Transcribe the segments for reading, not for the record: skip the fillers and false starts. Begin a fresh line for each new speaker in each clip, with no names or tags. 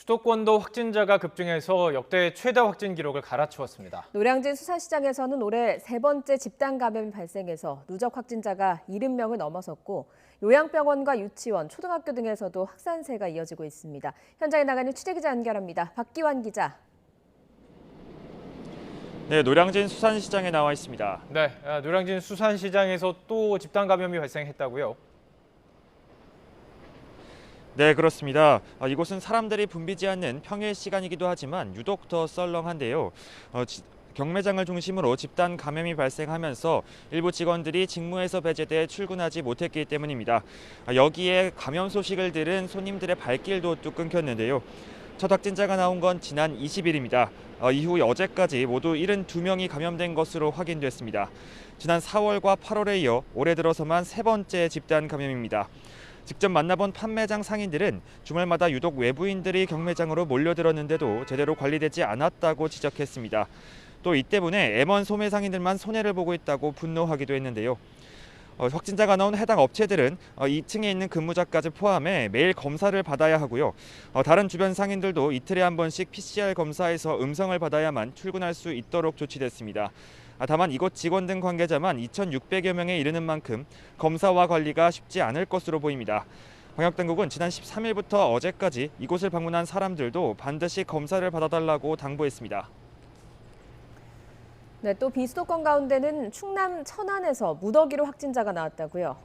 수도권도 확진자가 급증해서 역대 최다 확진 기록을 갈아치웠습니다.
노량진 수산시장에서는 올해 세 번째 집단 감염이 발생해서 누적 확진자가 70명을 넘어섰고 요양병원과 유치원, 초등학교 등에서도 확산세가 이어지고 있습니다. 현장에 나가는 취재기자 연결합니다. 박기환 기자.
네, 노량진 수산시장에 나와 있습니다.
네, 노량진 수산시장에서 또 집단 감염이 발생했다고요?
네, 그렇습니다. 이곳은 사람들이 붐비지 않는 평일 시간이기도 하지만 유독 더 썰렁한데요. 경매장을 중심으로 집단 감염이 발생하면서 일부 직원들이 직무에서 배제돼 출근하지 못했기 때문입니다. 여기에 감염 소식을 들은 손님들의 발길도 뚝 끊겼는데요. 첫 확진자가 나온 건 지난 20일입니다. 이후 어제까지 모두 72명이 감염된 것으로 확인됐습니다. 지난 4월과 8월에 이어 올해 들어서만 세 번째 집단 감염입니다. 직접 만나본 판매장 상인들은 주말마다 유독 외부인들이 경매장으로 몰려들었는데도 제대로 관리되지 않았다고 지적했습니다. 또 이 때문에 M1 소매 상인들만 손해를 보고 있다고 분노하기도 했는데요. 확진자가 나온 해당 업체들은 2층에 있는 근무자까지 포함해 매일 검사를 받아야 하고요. 다른 주변 상인들도 이틀에 한 번씩 PCR 검사에서 음성을 받아야만 출근할 수 있도록 조치됐습니다. 다만 이곳 직원 등 관계자만 2,600여 명에 이르는 만큼 검사와 관리가 쉽지 않을 것으로 보입니다. 방역당국은 지난 13일부터 어제까지 이곳을 방문한 사람들도 반드시 검사를 받아달라고 당부했습니다.
네, 또 비수도권 가운데는 충남 천안에서 무더기로 확진자가 나왔다고요.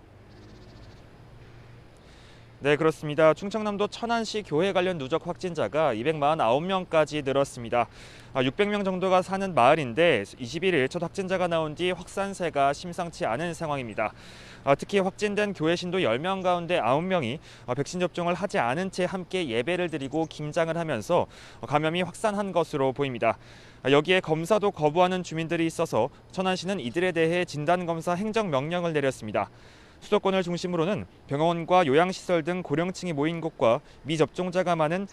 네, 그렇습니다. 충청남도 천안시 교회 관련 누적 확진자가 249명까지 늘었습니다. 600명 정도가 사는 마을인데 21일 첫 확진자가 나온 뒤 확산세가 심상치 않은 상황입니다. 특히 확진된 교회 신도 10명 가운데 9명이 백신 접종을 하지 않은 채 함께 예배를 드리고 김장을 하면서 감염이 확산한 것으로 보입니다. 여기에 검사도 거부하는 주민들이 있어서 천안시는 이들에 대해 진단검사 행정명령을 내렸습니다. 수도권을 중심으로는 병원과 요양시설 등 고령층이 모인 곳과 미접종자가 많은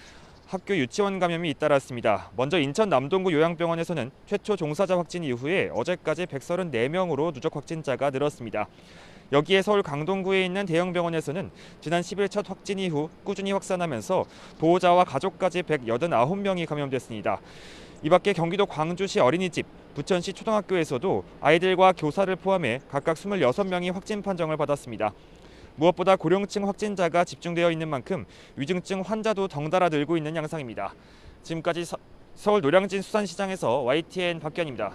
학교 유치원 감염이 잇따랐습니다. 먼저 인천 남동구 요양병원에서는 최초 종사자 확진 이후에 어제까지 134명으로 누적 확진자가 늘었습니다. 여기에 서울 강동구에 있는 대형 병원에서는 지난 10일 첫 확진 이후 꾸준히 확산하면서 보호자와 가족까지 189명이 감염됐습니다. 이 밖에 경기도 광주시 어린이집, 부천시 초등학교에서도 아이들과 교사를 포함해 각각 26명이 확진 판정을 받았습니다. 무엇보다 고령층 확진자가 집중되어 있는 만큼 위중증 환자도 덩달아 늘고 있는 양상입니다. 지금까지 서울 노량진 수산시장에서 YTN 박견입니다.